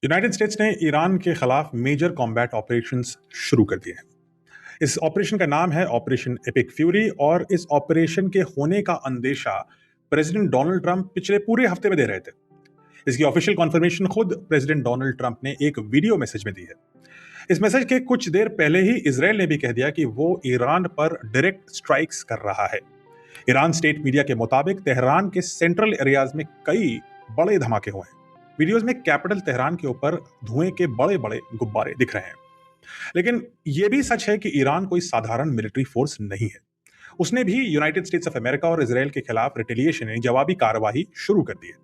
United states ने Iran के खिलाफ मेजर कॉम्बैट ऑपरेशंस शुरू कर दिए हैं। इस ऑपरेशन का नाम है ऑपरेशन एपिक फ्यूरी और इस ऑपरेशन के होने का अंदेशा प्रेसिडेंट डोनाल्ड ट्रंप पिछले पूरे हफ्ते में दे रहे थे। इसकी ऑफिशियल कॉन्फर्मेशन खुद प्रेसिडेंट डोनाल्ड ट्रंप ने एक वीडियो मैसेज में दी है। इस मैसेज के कुछ देर पहले ही इजराइल ने भी कह दिया कि वो ईरान पर डायरेक्ट स्ट्राइक्स कर रहा है। ईरान स्टेट मीडिया के मुताबिक तेहरान के सेंट्रल एरियाज में कई बड़े धमाके हुए हैं। वीडियोस में कैपिटल तेहरान के ऊपर धुएं के बड़े बड़े गुब्बारे दिख रहे हैं। लेकिन यह भी सच है कि ईरान कोई साधारण मिलिट्री फोर्स नहीं है। उसने भी यूनाइटेड स्टेट्स ऑफ अमेरिका और इसराइल के खिलाफ रिटेलिएशन यानी जवाबी कार्रवाई शुरू कर दी है।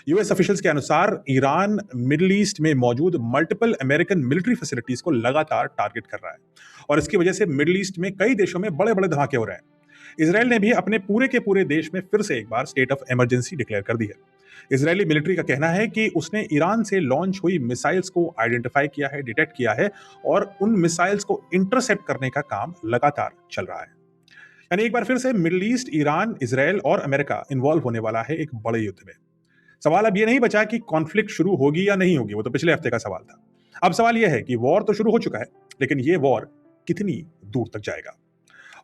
यूएस ऑफिशियल्स के अनुसार ईरान मिडिल ईस्ट में मौजूद मल्टीपल अमेरिकन मिलिट्री फैसिलिटीज को लगातार टारगेट कर रहा है और इसकी वजह से मिडिल ईस्ट में कई देशों में बड़े बड़े धमाके हो रहे हैं। इसराइल ने भी अपने पूरे के पूरे देश में फिर से एक बार स्टेट ऑफ इमरजेंसी डिक्लेयर कर दी है। इजरायली मिलिट्री का कहना है कि उसने ईरान से लॉन्च हुई मिसाइल्स को आइडेंटिफाई किया है, डिटेक्ट किया है और उन मिसाइल्स को इंटरसेप्ट करने का काम लगातार चल रहा है। यानी एक बार फिर से मिडिल ईस्ट, ईरान, इसराइल और अमेरिका इन्वॉल्व होने वाला है एक बड़े युद्ध में। सवाल अब ये नहीं बचा कि कॉन्फ्लिक्ट शुरू होगी या नहीं होगी, वो तो पिछले हफ्ते का सवाल था। अब सवाल यह है कि वॉर तो शुरू हो चुका है, लेकिन ये वॉर कितनी दूर तक जाएगा?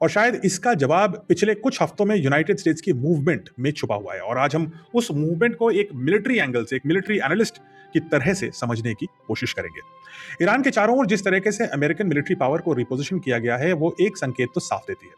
और शायद इसका जवाब पिछले कुछ हफ्तों में यूनाइटेड स्टेट्स की मूवमेंट में छुपा हुआ है और आज हम उस मूवमेंट को एक मिलिट्री एंगल से, एक मिलिट्री एनालिस्ट की तरह से समझने की कोशिश करेंगे। ईरान के चारों ओर जिस तरीके से अमेरिकन मिलिट्री पावर को रिपोजिशन किया गया है, वो एक संकेत तो साफ देती है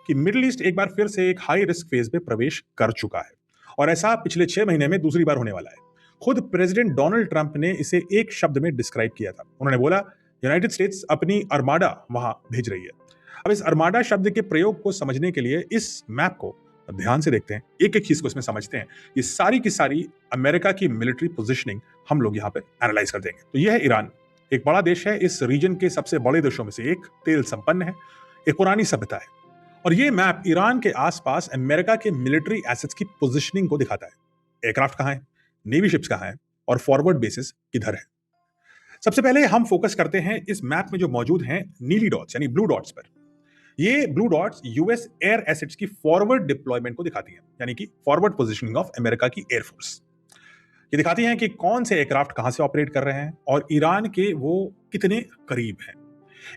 कि मिडिल ईस्ट एक बार फिर से एक हाई रिस्क फेज में प्रवेश कर चुका है और ऐसा पिछले 6 महीने में दूसरी बार होने वाला है। खुद प्रेसिडेंट डोनाल्ड ट्रंप ने इसे एक शब्द में डिस्क्राइब किया था। उन्होंने बोला, यूनाइटेड स्टेट्स अपनी अर्माडा वहां भेज रही है। अब इस अर्माडा शब्द के प्रयोग को समझने के लिए इस मैप को ध्यान से देखते हैं, एक एक चीज को इसमें समझते हैं। ये सारी की सारी अमेरिका की मिलिट्री पोजीशनिंग हम लोग यहाँ पे एनालाइज कर देंगे। तो यह है ईरान, एक बड़ा देश है, इस रीजन के सबसे बड़े देशों में से एक, तेल संपन्न है, एक पुरानी सभ्यता है। और ये मैप ईरान के आसपास अमेरिका के मिलिट्री एसेट्स की पोजीशनिंग को दिखाता है। एयरक्राफ्ट कहाँ है, नेवी शिप्स कहाँ है और फॉरवर्ड बेसिस किधर है। सबसे पहले हम फोकस करते हैं इस मैप में जो मौजूद हैं नीली डॉट्स यानी ब्लू डॉट्स पर। ये blue dots US air assets की फॉरवर्ड डिप्लॉयमेंट को दिखाती हैं, यानी कि फॉरवर्ड पोजीशनिंग ऑफ अमेरिका की एयरफोर्स। ये दिखाती हैं कि कौन से एयरक्राफ्ट कहां से ऑपरेट कर रहे हैं और ईरान के वो कितने करीब हैं।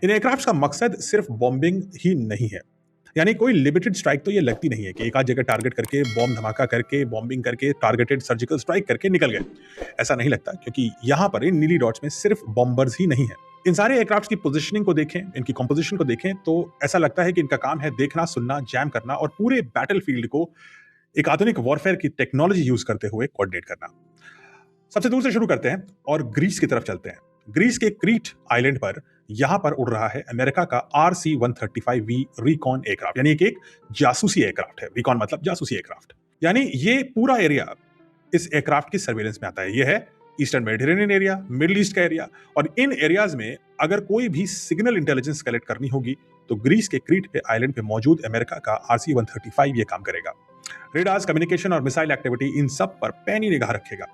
इन एयरक्राफ्ट का मकसद सिर्फ बॉम्बिंग ही नहीं है, यानी कोई लिमिटेड स्ट्राइक तो ये लगती नहीं है कि एक आध जगह टारगेट करके बॉम्ब धमाका करके, बॉम्बिंग करके, टारगेटेड सर्जिकल स्ट्राइक करके निकल गए। ऐसा नहीं लगता, क्योंकि यहां पर इन नीली डॉट्स में सिर्फ बॉम्बर्स ही नहीं है। इन सारे एयरक्राफ्ट की पोजीशनिंग को देखें, इनकी कंपोजिशन को देखें तो ऐसा लगता है कि इनका काम है देखना, सुनना, जैम करना और पूरे बैटलफील्ड को एक आधुनिक वॉरफेयर की टेक्नोलॉजी यूज करते हुए कोऑर्डिनेट करना। सबसे दूर से शुरू करते हैं और ग्रीस की तरफ चलते हैं। ग्रीस के क्रीट आइलैंड पर यहां पर उड़ रहा है अमेरिका का RC-135V रिकॉन एयरक्राफ्ट, यानी एक जासूसी एयरक्राफ्ट है। रिकॉन मतलब जासूसी एयरक्राफ्ट, यानी ये पूरा एरिया इस एयरक्राफ्ट की सर्वेलेंस में आता है। ये है eastern Mediterranean area, middle east का एरिया, और इन एरियाज में अगर कोई भी सिग्नल इंटेलिजेंस कलेक्ट करनी होगी तो ग्रीस के क्रीट पे आइलैंड पे मौजूद अमेरिका का RC-135 ये काम करेगा। रेडार्स, कम्युनिकेशन और मिसाइल एक्टिविटी, इन सब पर पैनी निगाह रखेगा।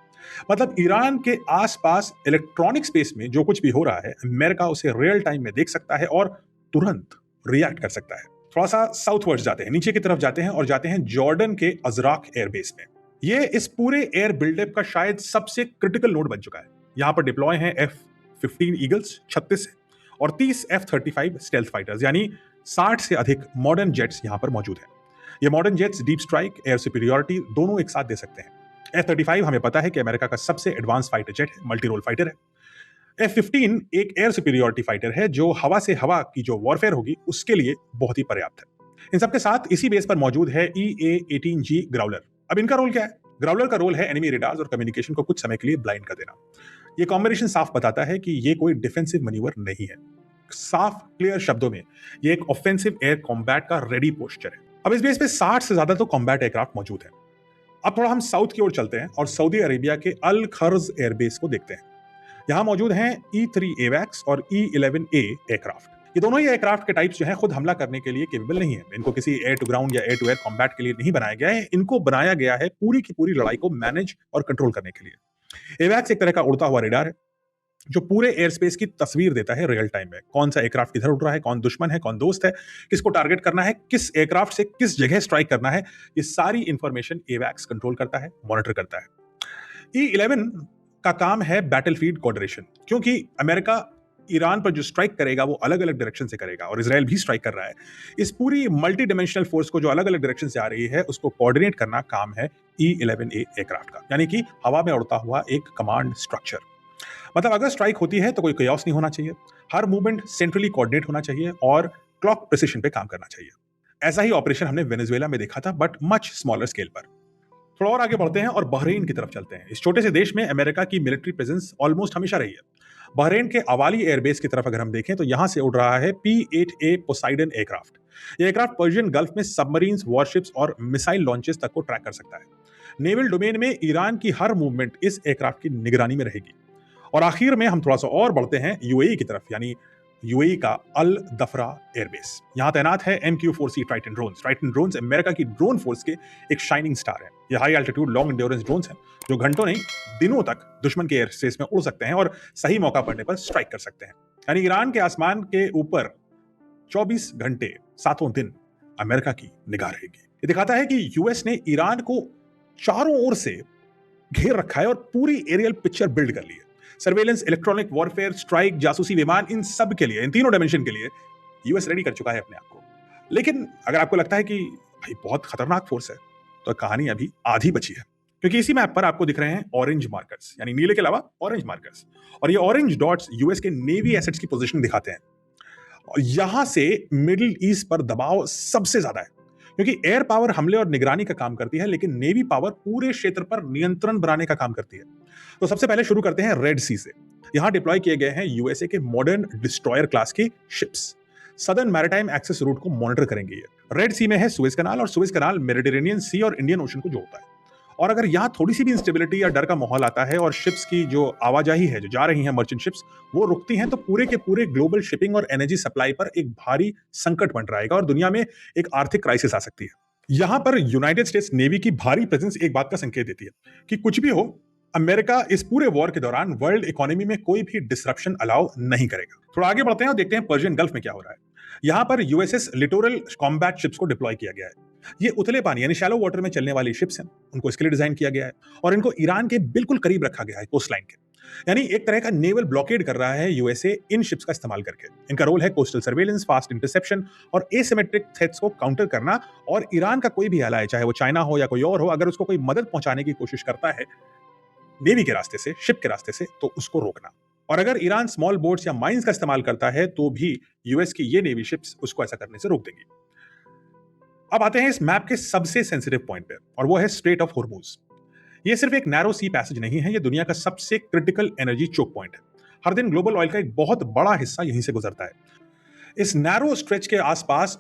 मतलब ईरान के आसपास इलेक्ट्रॉनिक स्पेस में जो कुछ भी हो रहा है, अमेरिका उसे रियल टाइम में देख सकता है और तुरंत रिएक्ट कर सकता है। थोड़ा सा साउथवर्ड्स जाते हैं, नीचे की तरफ जाते हैं और जाते हैं जॉर्डन के अजराक एयरबेस में। ये इस पूरे एयर बिल्डअप का शायद सबसे क्रिटिकल नोड बन चुका है। यहां पर डिप्लॉय हैं F-15 ईगल्स 36 और 30 F-35 स्टेल्थ फाइटर्स, यानी 60 से अधिक मॉडर्न जेट्स यहां पर मौजूद हैं। ये modern jets deep strike, air superiority दोनों एक साथ दे सकते हैं। F-35 हमें पता है कि अमेरिका का सबसे एडवांस फाइटर जेट है, मल्टी रोल फाइटर है। F-15 एक एयर सुपीरियरिटी फाइटर है जो हवा से हवा की जो वॉरफेयर होगी उसके लिए बहुत ही पर्याप्त है। इन सबके साथ इसी बेस पर मौजूद है EA-18G ग्राउलर। अब इनका रोल क्या है? ग्राउलर का रोल है एनिमी रेडार्स और कम्युनिकेशन को कुछ समय के लिए ब्लाइंड कर देना। ये कॉम्बिनेशन साफ बताता है कि ये कोई डिफेंसिव मैन्यूवर नहीं है। साफ क्लियर शब्दों में ये एक ऑफेंसिव एयर कॉम्बैट का रेडी पोस्चर है। अब इस बेस पे 60 से ज्यादा तो कॉम्बैट एयरक्राफ्ट मौजूद है। अब थोड़ा हम साउथ की ओर चलते हैं और सऊदी अरेबिया के अल खर्ज एयरबेस को देखते हैं। यहां मौजूद हैं E-3 AWACS और E-11A एयरक्राफ्ट। ये दोनों ही एयरक्राफ्ट के टाइप्स जो हैं खुद हमला करने के लिए केपेबल नहीं है। इनको किसी एयर टू ग्राउंड या एयर टू एयर कॉम्बैट के लिए नहीं बनाया गया है। इनको बनाया गया है पूरी की पूरी लड़ाई को मैनेज और कंट्रोल करने के लिए। AWACS एक तरह का उड़ता हुआ रेडार है जो पूरे एयर स्पेस की तस्वीर देता है रियल टाइम में। कौन सा एयरक्राफ्ट किधर उड़ रहा है, कौन दुश्मन है, कौन दोस्त है, किसको टारगेट करना है, किस एयरक्राफ्ट से किस जगह स्ट्राइक करना है, ये सारी इंफॉर्मेशन AWACS कंट्रोल करता है, मॉनिटर करता है। E-11 का काम है बैटलफील्ड कोऑर्डिनेशन, क्योंकि अमेरिका ईरान पर जो स्ट्राइक करेगा वो अलग अलग डायरेक्शन से करेगा और इजराइल भी स्ट्राइक कर रहा है। इस पूरी मल्टी डिमेंशनल फोर्स को जो अलग अलग डायरेक्शन से आ रही है उसको कोऑर्डिनेट करना काम है E-11A एयरक्राफ्ट का, यानी कि हवा में उड़ता हुआ एक कमांड स्ट्रक्चर। मतलब अगर स्ट्राइक होती है तो कोई chaos नहीं होना चाहिए, हर मूवमेंट सेंट्रली कोऑर्डिनेट होना चाहिए और क्लॉक प्रिसिशन पे काम करना चाहिए। ऐसा ही ऑपरेशन हमने वेनेजुएला में देखा था, बट मच स्मॉलर स्केल पर। थोड़ा और आगे बढ़ते हैं और बहरीन की तरफ चलते हैं। इस छोटे से देश में अमेरिका की मिलिट्री प्रेजेंस ऑलमोस्ट हमेशा रही है। बहरीन के अवाली एयरबेस की तरफ अगर हम देखें तो यहां से उड़ रहा है P-8A पोसाइडन एयरक्राफ्ट। यह एयरक्राफ्ट पर्शियन गल्फ में सबमरीन्स, वॉरशिप्स और मिसाइल लॉन्चेस तक को ट्रैक कर सकता है। नेवल डोमेन में ईरान की हर मूवमेंट इस एयरक्राफ्ट की निगरानी में रहेगी। और आखिर में हम थोड़ा सा और बढ़ते हैं यूएई की तरफ, यानी यूएई का अल दफरा एयरबेस। यहां तैनात है MQ-4C Triton drones. Triton drones America की ड्रोन फोर्स के एक शाइनिंग स्टार है। ये high altitude long endurance drones हैं जो घंटों नहीं दिनों तक दुश्मन के एयर स्पेस में उड़ सकते हैं और सही मौका पड़ने पर स्ट्राइक कर सकते हैं। यानी ईरान के आसमान के ऊपर 24 घंटे सातों दिन अमेरिका की निगाह रहेगी। ये दिखाता है कि यूएस ने ईरान को चारों ओर से घेर रखा है और पूरी एरियल पिक्चर बिल्ड कर ली है। सर्वेलेंस, इलेक्ट्रॉनिक वॉरफेयर, स्ट्राइक, जासूसी विमान, इन सब के लिए, इन तीनों डायमेंशन के लिए यूएस रेडी कर चुका है अपने आप को। लेकिन अगर आपको लगता है कि भाई बहुत खतरनाक फोर्स है, तो कहानी अभी आधी बची है, क्योंकि इसी मैप पर आपको दिख रहे हैं ऑरेंज मार्कर्स, यानी नीले के अलावा ऑरेंज मार्कर्स। और ये ऑरेंज डॉट्स यूएस के नेवी एसेट्स की पोजीशन दिखाते हैं। और यहां से मिडिल ईस्ट पर दबाव सबसे ज्यादा है, क्योंकि एयर पावर हमले और निगरानी का काम करती है, लेकिन नेवी पावर पूरे क्षेत्र पर नियंत्रण बनाने का काम करती है। तो सबसे पहले शुरू करते हैं रेड सी से। यहां डिप्लॉय किए गए हैं यूएसए के मॉडर्न डिस्ट्रॉयर क्लास के ships. Southern maritime access route को मॉनिटर करेंगे ये। रेड सी में है सुएज कनाल, और सुएज कनाल मेडिटेरेनियन सी और इंडियन ओशन को जोड़ता है। और अगर यहां थोड़ी सी भी इंस्टेबिलिटी या डर का माहौल आता है और शिप्स की जो आवाजाही है, जो जा रही हैं मर्चेंट शिप्स, वो रुकती हैं, तो पूरे के पूरे ग्लोबल शिपिंग और एनर्जी सप्लाई पर एक भारी संकट बन रहेगा और दुनिया में एक आर्थिक क्राइसिस आ सकती है। यहां पर यूनाइटेड स्टेट्स नेवी की भारी प्रेजेंस एक बात का संकेत देती है कि कुछ भी हो, अमेरिका इस पूरे वॉर के दौरान वर्ल्ड इकोनॉमी में कोई भी डिसरप्शन अलाउ नहीं करेगा। थोड़ा आगे बढ़ते हैं और देखते हैं पर्शियन गल्फ में क्या हो रहा है। यहां पर यूएसएस लिटोरल कॉम्बैट शिप्स को डिप्लॉय किया गया है। ये उथले पानी यानी शैलो वाटर में चलने वाली शिप्स हैं, उनको इसके लिए डिजाइन किया गया है और इनको ईरान के बिल्कुल करीब रखा गया है, कोस्ट लाइन के। यानी एक तरह का नेवल ब्लॉकेड कर रहा है यूएसए इन शिप्स का इस्तेमाल करके। इनका रोल है कोस्टल सर्वेलेंस, फास्ट इंटरसेप्शन और एसिमेट्रिक थ्रेट्स को काउंटर करना। और ईरान का कोई भी एलाय, चाहे वो चाइना हो या कोई और हो, अगर उसको कोई मदद पहुंचाने की कोशिश करता है नेवी के रास्ते से, शिप के रास्ते से, तो उसको रोकना। और अगर ईरान स्मॉल बोट्स या माइंस का इस्तेमाल करता है तो भी यूएस की ये नेवी शिप्स उसको ऐसा करने से रोक देंगी। अब आते हैं इस मैप के सबसे सेंसिटिव पॉइंट पे, और वो है स्ट्रेट ऑफ हॉर्मुज। ये सिर्फ एक नैरो सी पैसेज नहीं है, ये दुनिया का सबसे क्रिटिकल एनर्जी चोक पॉइंट है। हर दिन ग्लोबल ऑयल का एक बहुत बड़ा हिस्सा यहीं से गुजरता है। इस नैरो स्ट्रेच के आसपास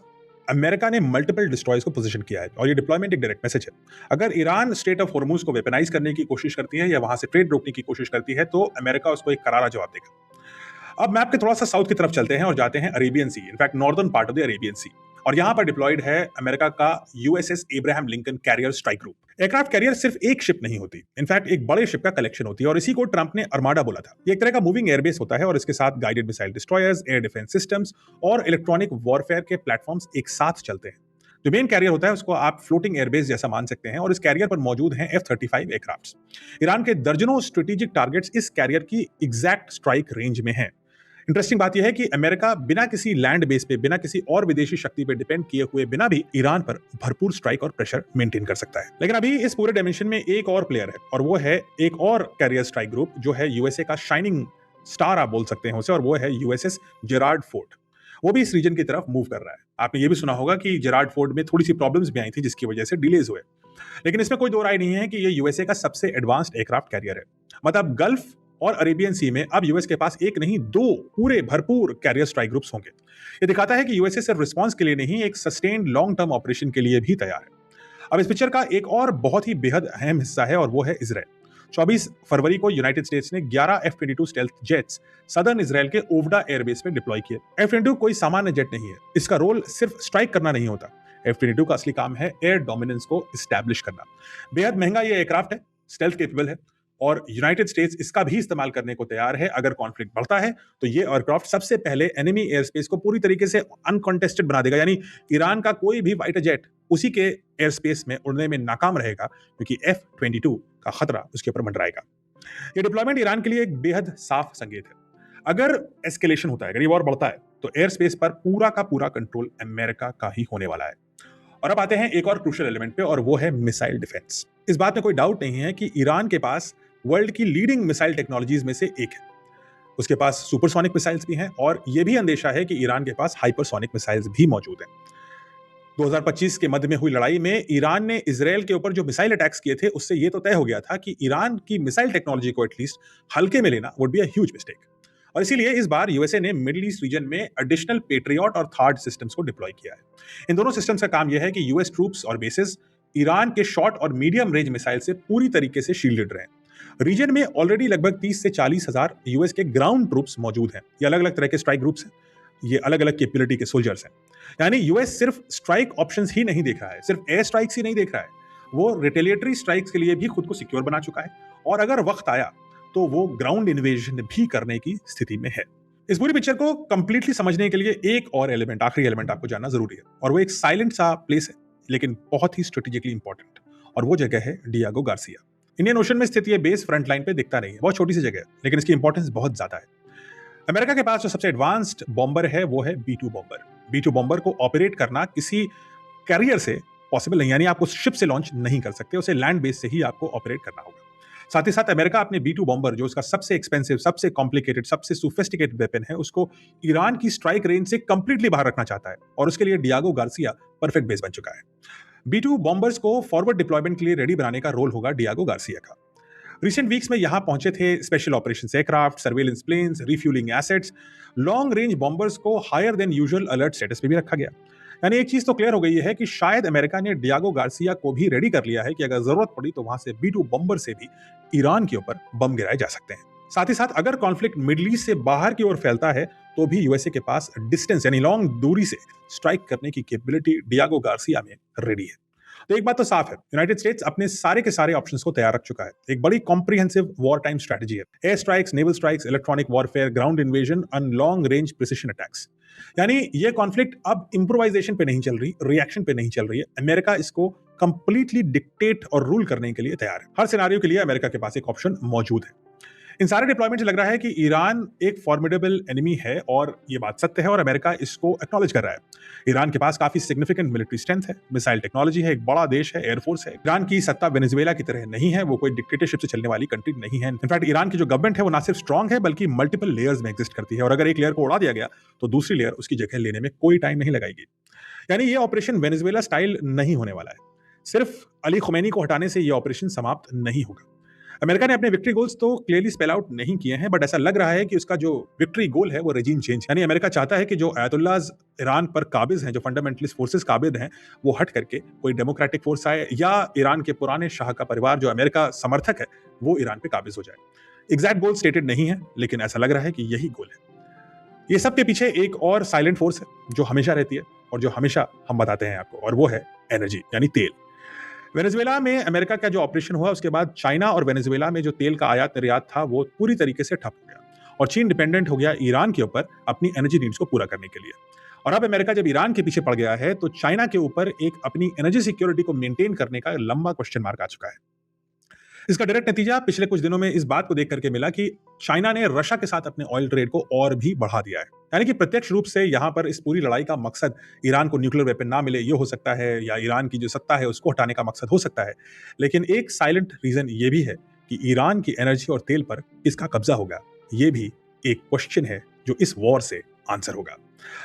अमेरिका ने मल्टीपल डिस्ट्रॉयर्स को पोजीशन किया है और ये डिप्लॉयमेंट एक डायरेक्ट मैसेज है। अगर ईरान स्ट्रेट ऑफ हॉर्मुज को वेपनाइज करने की कोशिश करती है या वहां से ट्रेड रोकने की कोशिश करती है, तो अमेरिका उसको एक करारा जवाब देगा। अब मैप के थोड़ा सा साउथ की तरफ चलते हैं और जाते हैं Arabian sea, in fact northern part of the Arabian sea. और यहां पर डिप्लॉयड है अमेरिका का USS Abraham Lincoln carrier strike group. Aircraft carrier सिर्फ एक शिप नहीं होती, इनफैक्ट एक बड़े शिप का कलेक्शन होती है, और इसी को ट्रंप ने अर्माडा बोला था। ये एक तरह का मूविंग एयरबेस होता है और इसके साथ guided missile destroyers, air defence systems और इलेक्ट्रॉनिक वॉरफेयर के प्लेटफॉर्म्स एक साथ चलते हैं। जो मेन कैरियर होता है उसको आप फ्लोटिंग एयरबेस जैसा मान सकते हैं, और इस कैरियर पर मौजूद हैं F-35 एयरक्राफ्ट्स। ईरान के दर्जनों स्ट्रेटेजिक टारगेट्स इस कैरियर की एग्जैक्ट स्ट्राइक रेंज में हैं। इंटरेस्टिंग बात यह है कि अमेरिका बिना किसी लैंड बेस पे, बिना किसी और विदेशी शक्ति पे डिपेंड किए हुए बिना भी ईरान पर भरपूर स्ट्राइक और प्रेशर मेंटेन कर सकता है। लेकिन अभी इस पूरे डायमेंशन में एक और प्लेयर है, और वो है एक और कैरियर स्ट्राइक ग्रुप जो है यूएसए का शाइनिंग स्टार आप बोल सकते हैं उसे, और वो है यूएसएस जेरार्ड फोर्ड। वो भी इस रीजन की तरफ मूव कर रहा है। आपने ये भी सुना होगा कि जेरार्ड फोर्ड में थोड़ी सी प्रॉब्लम्स भी आई थी जिसकी वजह से डिलेज हुए, लेकिन इसमें कोई दो राय नहीं है कि ये यूएसए का सबसे एडवांस्ड एयरक्राफ्ट कैरियर है। मतलब गल्फ और अरेबियन सी में अब यूएस के पास एक नहीं, दो पूरे भरपूर कैरियर स्ट्राइक ग्रुप्स होंगे। ये दिखाता है कि यूएसए सिर्फ रिस्पांस के लिए नहीं, एक सस्टेन्ड लॉन्ग टर्म ऑपरेशन के लिए भी तैयार है। अब इस पिक्चर का एक और बहुत ही बेहद अहम हिस्सा है, और वो है इजराइल। 24 फरवरी को यूनाइटेड स्टेट्स ने 11 F-22 stealth jets southern Israel के ओवडा एयरबेस में डिप्लॉय किए। F-22 कोई सामान्य जेट नहीं है, इसका रोल सिर्फ स्ट्राइक करना नहीं होता। F-22 का असली काम है एयर डोमिनेंस को इस्टेब्लिश करना। बेहद महंगा ये एयरक्राफ्ट है, स्टेल्थ केपेबल है, और यूनाइटेड स्टेट्स इसका भी इस्तेमाल करने को तैयार है। अगर कॉन्फ्लिक्ट बढ़ता है तो ये एयरक्राफ्ट सबसे पहले एनिमी एयर स्पेस को पूरी तरीके से अनकॉन्टेस्टेड बना देगा, यानी ईरान का कोई भी फाइटर जेट उसी के एयर स्पेस में उड़ने में नाकाम रहेगा, क्योंकि F-22 का खतरा उसके ऊपर मंडराएगा। ये डिप्लॉयमेंट ईरान के लिए एक बेहद साफ संकेत है। अगर एस्केलेशन होता है, अगर ये वॉर बढ़ता है, तो एयर स्पेस पर पूरा का पूरा कंट्रोल अमेरिका का ही होने वाला है। और अब आते हैं एक और क्रूशियल एलिमेंट पे, और वो है मिसाइल डिफेंस। इस बात में कोई डाउट नहीं है कि ईरान के पास वर्ल्ड की लीडिंग मिसाइल टेक्नोलॉजीज में से एक है। उसके पास सुपरसोनिक मिसाइल्स भी हैं, और यह भी अंदेशा है कि ईरान के पास हाइपरसोनिक मिसाइल्स भी मौजूद हैं। 2025 के मध्य में हुई लड़ाई में ईरान ने इजराइल के ऊपर जो मिसाइल अटैक्स किए थे, उससे यह तो तय हो गया था कि ईरान की मिसाइल टेक्नोलॉजी को एटलीस्ट हल्के में लेना would be a huge mistake. और इसीलिए इस बार यूएसए ने मिडिल ईस्ट रीजन में एडिशनल पेट्रियट और थार्ड सिस्टम्स को डिप्लॉय किया है। इन दोनों सिस्टम्स का काम यह है कि यूएस ट्रूप्स और बेसिस ईरान के शॉर्ट और मीडियम रेंज मिसाइल से पूरी तरीके से शील्डेड रहे। रीजन में ऑलरेडी लगभग 30 से 40 हजार यूएस के ग्राउंड ट्रूप्स मौजूद हैं। ये अलग अलग तरह के स्ट्राइक ग्रुप्स हैं, ये अलग अलग कैपेबिलिटी के सोल्जर्स हैं। यानी यूएस सिर्फ स्ट्राइक ऑप्शंस ही नहीं देख रहा है, सिर्फ एयर स्ट्राइक्स ही नहीं देख रहा है, वो रिटेलिएटरी स्ट्राइक्स के लिए भी खुद को सिक्योर बना चुका है, और अगर वक्त आया तो वो ग्राउंड इन्वेजन भी करने की स्थिति में है। इस पूरी पिक्चर को कंप्लीटली समझने के लिए एक और एलिमेंट, आखिरी एलिमेंट आपको जानना जरूरी है, और वो एक साइलेंट सा प्लेस है लेकिन बहुत ही स्ट्रेटेजिकली इंपॉर्टेंट, और वो जगह है डियागो गार्सिया। इंडियन ओशन में स्थित ये बेस फ्रंट लाइन पे दिखता नहीं है, बहुत छोटी सी जगह है, लेकिन इसकी इंपॉर्टेंस बहुत ज्यादा है। अमेरिका के पास जो सबसे एडवांस्ड बॉम्बर है वो है B-2 बॉम्बर। B-2 बॉम्बर को ऑपरेट करना किसी कैरियर से पॉसिबल नहीं, यानी आप उस शिप से लॉन्च नहीं कर सकते, उसे लैंड बेस से ही आपको ऑपरेट करना होगा। साथ ही साथ अमेरिका अपने B-2 बॉम्बर, जो उसका सबसे एक्सपेंसिव, सबसे कॉम्प्लिकेटेड, सबसे सोफिस्टिकेटेड वेपन है, उसको ईरान की स्ट्राइक रेंज से कंप्लीटली बाहर रखना चाहता है, और उसके लिए डियागो गार्सिया परफेक्ट बेस बन चुका है। B-2 बॉम्बर्स को फॉरवर्ड डिप्लॉयमेंट के लिए रेडी बनाने का रोल होगा डियागो गार्सिया का। रिसेंट वीक्स में यहां पहुंचे थे special operations aircraft, surveillance planes, refuelling assets. Long range bombers को higher than usual alert status पे भी रखा गया। यानी एक चीज तो क्लियर हो गई है कि शायद अमेरिका ने डियागो गार्सिया को भी रेडी कर लिया है कि अगर जरूरत पड़ी तो वहां से B-2 बॉम्बर से भी ईरान के ऊपर बम गिराए जा सकते हैं। साथ ही साथ अगर कॉन्फ्लिक्ट मिडिल ईस्ट से बाहर की ओर फैलता है तो भी यूएसए के पास डिस्टेंस यानी लॉन्ग दूरी से स्ट्राइक करने की कैपेबिलिटी डियागो गार्सिया में रेडी है। तो एक बात तो साफ है, यूनाइटेड स्टेट्स अपने सारे के सारे ऑप्शंस को तैयार रख चुका है। एक बड़ी कॉम्प्रिहेंसिव वॉर टाइम स्ट्रेटजी है। Air strikes, naval strikes, electronic warfare, ground invasion and long range precision attacks. यानी ये कॉन्फ्लिक्ट अब इम्प्रोवाइजेशन पे नहीं चल रही, रिएक्शन पे नहीं चल रही है। अमेरिका इसको कंप्लीटली डिक्टेट और रूल करने के लिए तैयार है। हर सिनेरियो के लिए अमेरिका के पास एक ऑप्शन मौजूद है। इन सारे डिप्लॉयमेंट से लग रहा है कि ईरान एक फॉर्मिडेबल एनिमी है, और ये बात सत्य है, और अमेरिका इसको एक्नॉलेज कर रहा है। ईरान के पास काफी सिग्निफिकेंट मिलिट्री स्ट्रेंथ है, मिसाइल टेक्नोलॉजी है, एक बड़ा देश है, एयरफोर्स है। ईरान की सत्ता वेनेजुएला की तरह नहीं है, वो कोई डिक्टेटरशिप से चलने वाली कंट्री नहीं है। इनफैक्ट ईरान की जो गवर्नमेंट है वो ना सिर्फ स्ट्रांग है बल्कि मल्टीपल लेयर्स में एग्जिस्ट करती है, और अगर एक लेयर को उड़ा दिया गया तो दूसरी लेयर उसकी जगह लेने में कोई टाइम नहीं लगाएगी। यानी ये ऑपरेशन वेनेजुएला स्टाइल नहीं होने वाला है। सिर्फ अली खुमैनी को हटाने से ये ऑपरेशन समाप्त नहीं होगा। अमेरिका ने अपने विक्ट्री गोल्स तो क्लियरली स्पेल आउट नहीं किए हैं, बट ऐसा लग रहा है कि उसका जो विक्ट्री गोल है वो रेजिम चेंज। यानी अमेरिका चाहता है कि जो आयतुल्लाहs ईरान पर काबिज हैं, जो फंडामेंटलिस्ट फोर्सेस काबिज हैं, वो हट करके कोई डेमोक्रेटिक फोर्स आए, या ईरान के पुराने शाह का परिवार जो अमेरिका समर्थक है वो ईरान पे काबिज हो जाए। एग्जैक्ट गोल स्टेटेड नहीं है, लेकिन ऐसा लग रहा है कि यही गोल है। ये सब के पीछे एक और साइलेंट फोर्स है जो हमेशा रहती है, और जो हमेशा हम बताते हैं आपको, और वो है एनर्जी यानी तेल। वेनेजुएला में अमेरिका का जो ऑपरेशन हुआ उसके बाद चाइना और वेनेजुएला में जो तेल का आयात निर्यात था वो पूरी तरीके से ठप हो गया, और चीन डिपेंडेंट हो गया ईरान के ऊपर अपनी एनर्जी नीड्स को पूरा करने के लिए। और अब अमेरिका जब ईरान के पीछे पड़ गया है तो चाइना के ऊपर एक अपनी एनर्जी सिक्योरिटी को मेंटेन करने का लंबा क्वेश्चन मार्क आ चुका है। इसका डायरेक्ट नतीजा पिछले कुछ दिनों में इस बात को देख करके मिला कि चाइना ने रशिया के साथ अपने ऑयल ट्रेड को और भी बढ़ा दिया है। यानी कि प्रत्यक्ष रूप से यहां पर इस पूरी लड़ाई का मकसद ईरान को न्यूक्लियर वेपन ना मिले ये हो सकता है, या ईरान की जो सत्ता है उसको हटाने का मकसद हो सकता है, लेकिन एक साइलेंट रीजन ये भी है कि ईरान की एनर्जी और तेल पर किसका कब्जा होगा, ये भी एक क्वेश्चन है जो इस वॉर से आंसर होगा।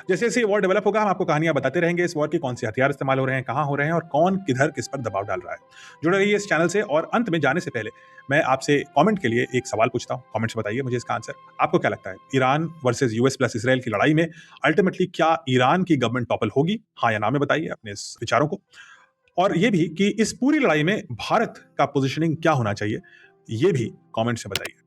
जैसे जैसे ये वॉर डेवलप होगा हम आपको कहानियां बताते रहेंगे इस वॉर की, कौन से हथियार इस्तेमाल हो रहे हैं, कहां हो रहे हैं, और कौन किधर किस पर दबाव डाल रहा है। जुड़े रहिए इस चैनल से। और अंत में जाने से पहले मैं आपसे कमेंट के लिए एक सवाल पूछता हूं, कमेंट्स बताइए मुझे इसका आंसर। आपको क्या लगता है, Iran versus US plus Israel की लड़ाई में अल्टीमेटली क्या ईरान की गवर्नमेंट टॉपल होगी? हाँ या ना में बताइए अपने इस विचारों को। और ये भी कि इस पूरी लड़ाई में भारत का पोजिशनिंग क्या होना चाहिए, ये भी कॉमेंट्स में बताइए।